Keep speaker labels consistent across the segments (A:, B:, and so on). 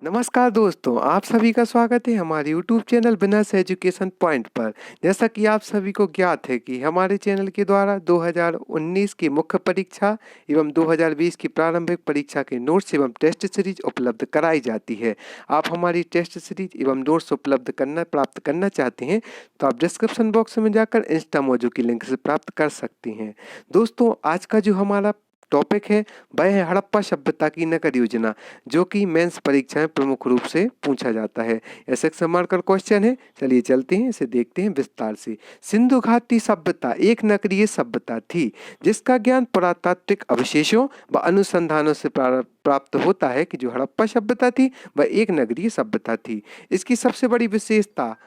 A: नमस्कार दोस्तों, आप सभी का स्वागत है हमारे YouTube channel winners education point पर। जैसा कि आप सभी को ज्ञात है कि हमारे चैनल के द्वारा 2019 की मुख्य परीक्षा एवं 2020 की प्रारंभिक परीक्षा के नोट्स एवं टेस्ट सीरीज उपलब्ध कराई जाती है। आप हमारी टेस्ट सीरीज एवं नोट्स प्राप्त करना चाहते हैं तो आप डिस्क्रिप्शन बॉक्स में जाकर इंस्टामोजो की लिंक से प्राप्त कर सकते हैं। दोस्तों, आज का जो हमारा टॉपिक है वह है हड़प्पा सभ्यता की नगर योजना, जो कि मेंस परीक्षा में प्रमुख रूप से पूछा जाता है। ऐसे मार्कर क्वेश्चन है। चलिए चलते हैं, इसे देखते हैं विस्तार से। सिंधु घाटी सभ्यता एक नगरीय सभ्यता थी जिसका ज्ञान पुरातात्विक अवशेषों व अनुसंधानों से प्राप्त होता है कि जो हड़प्पा सभ्यता थी वह एक नगरीय सभ्यता थी। इसकी सबसे बड़ी विशेषता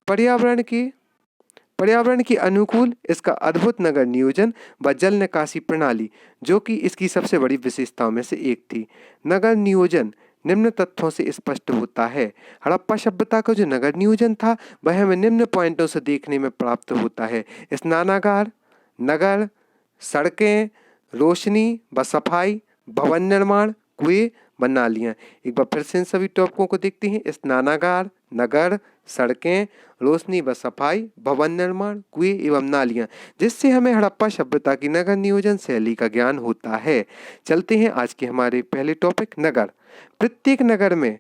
A: पर्यावरण के अनुकूल इसका अद्भुत नगर नियोजन व जल निकासी प्रणाली, जो कि इसकी सबसे बड़ी विशेषताओं में से एक थी। नगर नियोजन निम्न तथ्यों से स्पष्ट होता है। हड़प्पा सभ्यता का जो नगर नियोजन था वह हमें निम्न पॉइंटों से देखने में प्राप्त होता है: स्नानागार, नगर, सड़कें, रोशनी व सफाई, भवन निर्माण, कुएं व नालियाँ। एक बार फिर से इन सभी टॉपिकों को देखते हैं: स्नानागार, नगर, सड़कें, रोशनी व सफाई, भवन निर्माण, कुएं एवं नालियाँ, जिससे हमें हड़प्पा सभ्यता की नगर नियोजन शैली का ज्ञान होता है। चलते हैं आज के हमारे पहले टॉपिक नगर। प्रत्येक नगर में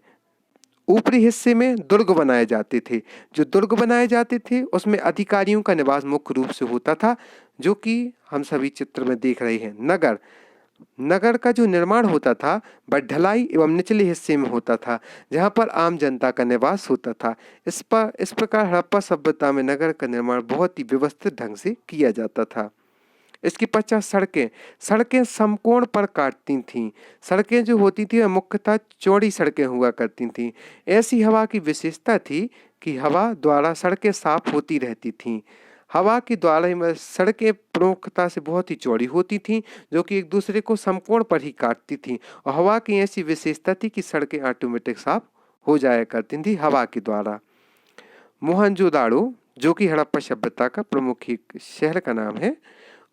A: ऊपरी हिस्से में दुर्ग बनाए जाते थे। जो दुर्ग बनाए जाते थे उसमें अधिकारियों का निवास मुख्य रूप से होता था, जो कि हम सभी चित्र में देख रहे हैं। नगर का जो निर्माण होता था वह ढलाई एवं निचले हिस्से में होता था, जहाँ पर आम जनता का निवास होता था। इस प्रकार हड़प्पा सभ्यता में नगर का निर्माण बहुत ही व्यवस्थित ढंग से किया जाता था। इसके पश्चात सड़कें समकोण पर काटती थीं। सड़कें जो होती थी वह मुख्यतः चौड़ी सड़कें हुआ करती थीं। ऐसी हवा की विशेषता थी कि हवा द्वारा सड़कें साफ होती रहती थीं। हवा के द्वारा ही सड़कें प्रमुखता से बहुत ही चौड़ी होती थीं, जो कि एक दूसरे को समकोण पर ही काटती थीं। और हवा की ऐसी विशेषता थी कि सड़कें ऑटोमेटिक साफ हो जाया करती थी हवा के द्वारा। मोहनजोदाड़ो, जो कि हड़प्पा सभ्यता का प्रमुख एक शहर का नाम है,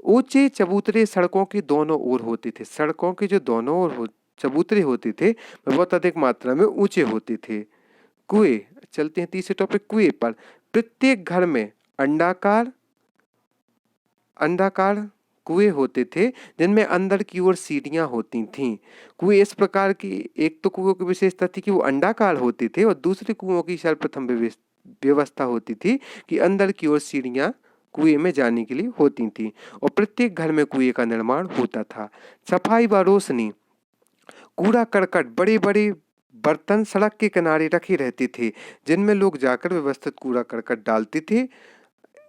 A: ऊंचे चबूतरे सड़कों के दोनों ओर होते थे। सड़कों के जो दोनों ओर चबूतरे होते थे वह बहुत अधिक मात्रा में ऊंचे होते थे। कुएं, चलते हैं तीसरे टॉपिक कुएं पर। प्रत्येक घर में अंडाकार कुएं होते थे जिनमें अंदर की ओर सीढ़ियां होती थीं। कुएं इस प्रकार की, एक तो कुओं की विशेषता थी कि वो अंडाकार होते थे और दूसरे कुओं की सर्वप्रथम व्यवस्था होती थी कि अंदर की ओर सीढ़ियां कुएं में जाने के लिए होती थी और प्रत्येक घर में कुएं का निर्माण होता था। सफाई व रोशनी, कूड़ा करकट बड़े बड़े बर्तन सड़क के किनारे रखे रहते थे जिनमें लोग जाकर व्यवस्थित कूड़ा करकट डालते थे।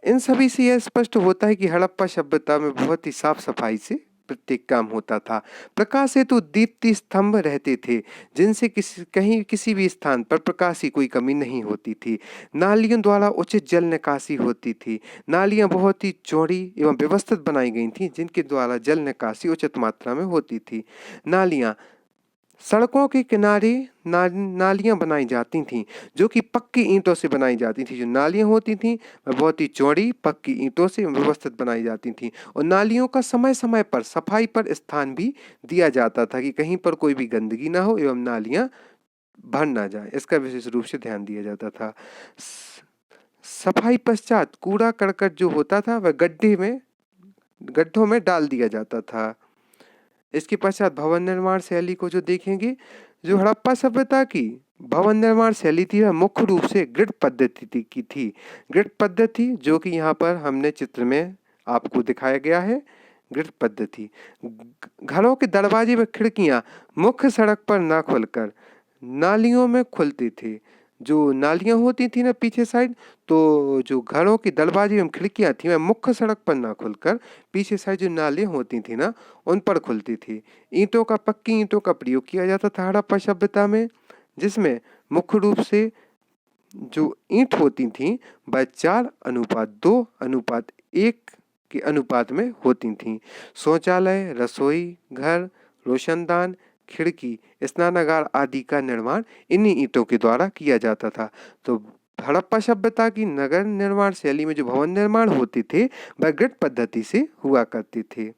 A: इन सभी से यह स्पष्ट होता है कि हड़प्पा सभ्यता में बहुत ही साफ सफाई से प्रत्येक काम होता था। प्रकाश हेतु दीप्ति स्तंभ रहते थे जिनसे किसी भी स्थान पर प्रकाश की कोई कमी नहीं होती थी। नालियों द्वारा उचित जल निकासी होती थी। नालियां बहुत ही चौड़ी एवं व्यवस्थित बनाई गई थी जिनके द्वारा जल निकासी उचित मात्रा में होती थी। नालियां, सड़कों के किनारे नालियां बनाई जाती थीं जो कि पक्की ईंटों से बनाई जाती थी। जो नालियां होती थीं वह बहुत ही चौड़ी पक्की ईंटों से व्यवस्थित बनाई जाती थीं और नालियों का समय समय पर सफाई पर स्थान भी दिया जाता था कि कहीं पर कोई भी गंदगी ना हो एवं नालियां भर ना जाए, इसका विशेष रूप से ध्यान दिया जाता था। सफाई पश्चात कूड़ा करकट जो होता था वह गड्ढों में डाल दिया जाता था। इसके पश्चात भवन निर्माण शैली को जो देखेंगे, जो हड़प्पा सभ्यता की भवन निर्माण शैली थी वह मुख्य रूप से ग्रिड पद्धति की थी। ग्रिड पद्धति जो कि यहाँ पर हमने चित्र में आपको दिखाया गया है। ग्रिड पद्धति, घरों के दरवाजे व खिड़कियां मुख्य सड़क पर न खुलकर नालियों में खुलते थे। जो नालियां होती थी ना पीछे साइड, तो जो घरों के दरवाजे एवं खिड़कियां थी वह मुख्य सड़क पर ना खुलकर पीछे साइड जो नालियां होती थी ना उन पर खुलती थी। पक्की ईंटों का प्रयोग किया जाता था हड़प्पा सभ्यता में, जिसमें मुख्य रूप से जो ईंट होती थी वह 4:2:1 के अनुपात में होती थीं। शौचालय, रसोई घर, रोशनदान, खिड़की, स्नानागार आदि का निर्माण इन्हीं ईंटों के द्वारा किया जाता था। तो हड़प्पा सभ्यता की नगर निर्माण शैली में जो भवन निर्माण होते थे वह ग्रिड पद्धति से हुआ करते थे।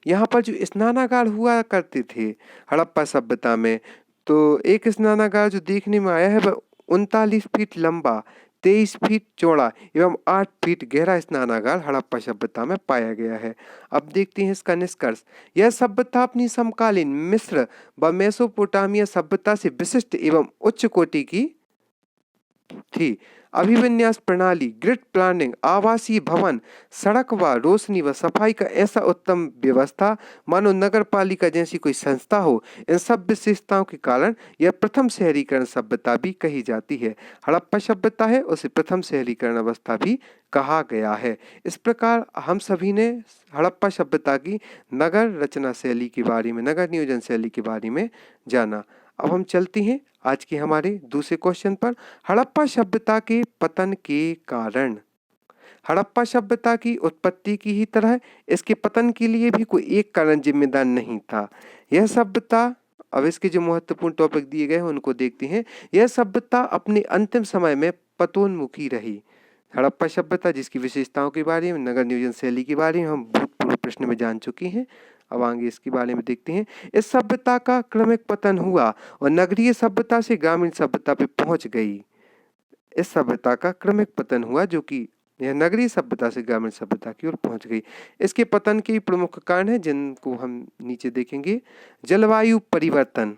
A: यहाँ पर जो स्नानागार हुआ करते थे हड़प्पा सभ्यता में, तो एक स्नानागार जो देखने में आया है वह 39 फीट लंबा, 23 फीट चौड़ा एवं 8 फीट गहरा स्नानागार हड़प्पा सभ्यता में पाया गया है। अब देखते हैं इसका निष्कर्ष। यह सभ्यता अपनी समकालीन मिस्र व मेसोपोटामिया सभ्यता से विशिष्ट एवं उच्च कोटि की थी। अभिविन्यास प्रणाली, ग्रिड प्लानिंग, आवासीय भवन, सड़क व रोशनी व सफाई का ऐसा उत्तम व्यवस्था मानो नगर पालिका जैसी कोई संस्था हो। इन सब विशेषताओं के कारण यह प्रथम शहरीकरण सभ्यता भी कही जाती है। हड़प्पा सभ्यता है उसे प्रथम शहरीकरण अवस्था भी कहा गया है। इस प्रकार हम सभी ने हड़प्पा सभ्यता की नगर रचना शैली के बारे में, नगर नियोजन शैली के बारे में जाना। अब हम चलते हैं आज के हमारे दूसरे क्वेश्चन पर। हड़प्पा सभ्यता के पतन के कारण। हड़प्पा सभ्यता की उत्पत्ति की ही तरह इसके पतन के लिए भी कोई एक कारण जिम्मेदार नहीं था। यह सभ्यता, अब इसके जो महत्वपूर्ण टॉपिक दिए गए हैं उनको देखते हैं। यह सभ्यता अपने अंतिम समय में पतोन्मुखी रही। हड़प्पा सभ्यता जिसकी विशेषताओं के बारे में, नगर नियोजन शैली के बारे में हम भूतपूर्व प्रश्न में जान चुके हैं। अब आगे इसके बारे में देखते हैं। इस सभ्यता का क्रमिक पतन हुआ और नगरीय सभ्यता से ग्रामीण सभ्यता पे पहुंच गई। इस सभ्यता का क्रमिक पतन हुआ जो कि यह नगरीय सभ्यता से ग्रामीण सभ्यता की ओर पहुंच गई। इसके पतन के प्रमुख कारण हैं जिनको हम नीचे देखेंगे। जलवायु परिवर्तन,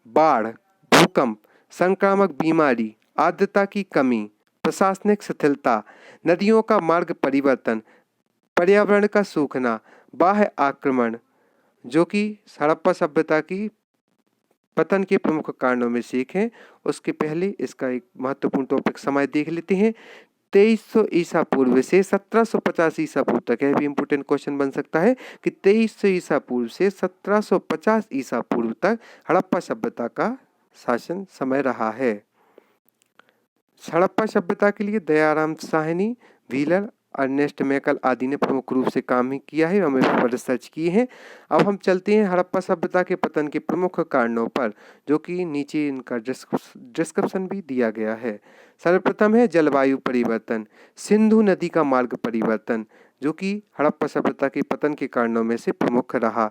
A: बाढ़, भूकंप, संक्रामक बीमारी, आर्द्रता की कमी, प्रशासनिक शिथिलता, नदियों का मार्ग परिवर्तन, पर्यावरण का सूखना, बाह्य आक्रमण, जो कि हड़प्पा सभ्यता की पतन के प्रमुख कारणों में से एक है। उसके पहले इसका एक महत्वपूर्ण टॉपिक समय देख लेते हैं। 2300 ईसा पूर्व से 1750 ईसा पूर्व तक, यह भी इंपोर्टेंट क्वेश्चन बन सकता है कि 2300 ईसा पूर्व से 1750 ईसा पूर्व तक हड़प्पा सभ्यता का शासन समय रहा है। हड़प्पा सभ्यता के लिए दयाराम साहनी, व्हीलर, अर्नेस्ट मैकल आदि ने प्रमुख रूप से काम ही किया है, हमें पर रिसर्च की है। अब हम चलते हैं हड़प्पा सभ्यता के पतन के प्रमुख कारणों पर, जो कि नीचे इनका डिस्क्रिप्शन भी दिया गया है। सर्वप्रथम है जलवायु परिवर्तन, सिंधु नदी का मार्ग परिवर्तन, जो कि हड़प्पा सभ्यता के पतन के कारणों में से प्रमुख रहा।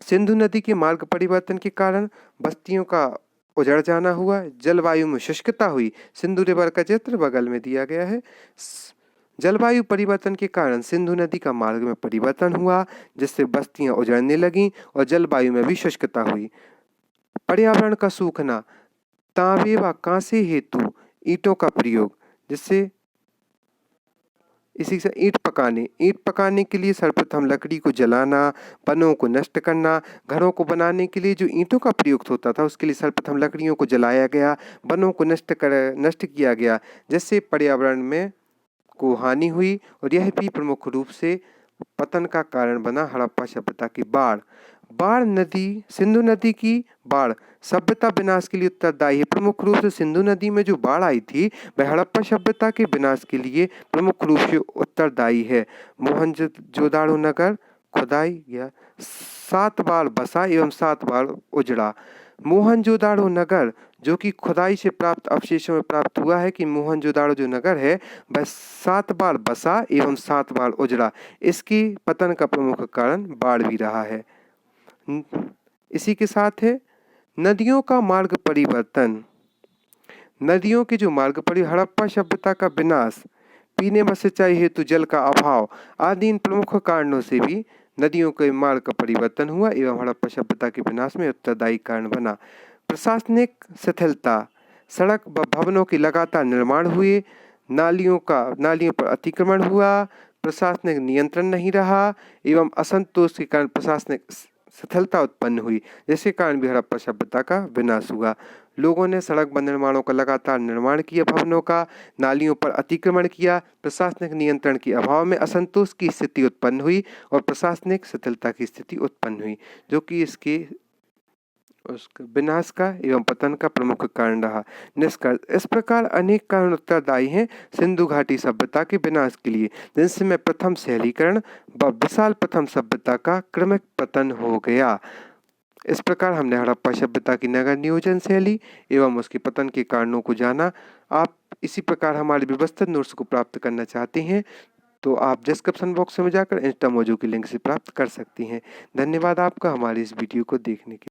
A: सिंधु नदी के मार्ग परिवर्तन के कारण बस्तियों का उजड़ जाना हुआ, जलवायु में शुष्कता हुई। सिंधु रिवर का चित्र बगल में दिया गया है। जलवायु परिवर्तन के कारण सिंधु नदी का मार्ग में परिवर्तन हुआ, जिससे बस्तियां उजड़ने लगीं और जलवायु में भी शुष्कता हुई। पर्यावरण का सूखना, तांबे व कांसे हेतु ईंटों का प्रयोग, जिससे इसी से ईंट पकाने के लिए सर्वप्रथम लकड़ी को जलाना, वनों को नष्ट करना। घरों को बनाने के लिए जो ईंटों का प्रयोग होता था उसके लिए सर्वप्रथम लकड़ियों को जलाया गया, वनों को नष्ट किया गया, जिससे पर्यावरण में को हानि हुई और यह भी प्रमुख रूप से पतन का कारण बना। हड़प्पा सभ्यता की बाढ़ नदी, सिंधु नदी की बाढ़ सभ्यता विनाश के लिए उत्तरदायी है। प्रमुख रूप से सिंधु नदी में जो बाढ़ आई थी वह हड़प्पा सभ्यता के विनाश के लिए प्रमुख रूप से उत्तरदायी है। मोहनजोदाड़ो नगर खुदाई या 7 बार बसा एवं 7 बार उजड़ा। मोहनजोदाड़ो नगर जो कि खुदाई से प्राप्त अवशेषों में प्राप्त हुआ है कि मोहनजोदाड़ो जो नगर है वह 7 बार बसा एवं 7 बार उजड़ा। इसकी पतन का प्रमुख कारण बाढ़ भी रहा है। इसी के साथ है नदियों का मार्ग परिवर्तन। नदियों के जो मार्ग हड़प्पा सभ्यता का विनाश, पीने व सिंचाई हेतु जल का अभाव आदि इन प्रमुख कारणों से भी नदियों के मार्ग का परिवर्तन हुआ एवं हड़प्पा सभ्यता के विनाश में उत्तरदायी कारण बना। प्रशासनिक शिथिलता, सड़क व भवनों के लगातार निर्माण हुए, नालियों पर अतिक्रमण हुआ, प्रशासनिक नियंत्रण नहीं रहा एवं असंतोष के कारण प्रशासनिक शिथिलता उत्पन्न हुई, जिसके कारण भी हड़प्पा सभ्यता का विनाश हुआ। लोगों ने सड़क व निर्माणों का लगातार निर्माण किया, भवनों का, नालियों पर अतिक्रमण किया, प्रशासनिक नियंत्रण के अभाव में असंतोष की स्थिति उत्पन्न हुई और प्रशासनिक शिथिलता की स्थिति उत्पन्न हुई, जो कि इसके विनाश का एवं पतन का प्रमुख कारण रहा। निष्कर्ष, इस प्रकार अनेक कारण उत्तरदायी हैं सिंधु घाटी सभ्यता के विनाश के लिए, जिनसे प्रथम शहरीकरण व विशाल प्रथम सभ्यता का क्रमिक पतन हो गया। इस प्रकार हमने हड़प्पा सभ्यता की नगर नियोजन शैली एवं उसके पतन के कारणों को जाना। आप इसी प्रकार हमारे व्यवस्थित नोट्स को प्राप्त करना चाहते हैं तो आप डिस्क्रिप्शन बॉक्स में जाकर इंस्टा मोजो की लिंक से प्राप्त कर सकती हैं। धन्यवाद आपका हमारे इस वीडियो को देखने के लिए।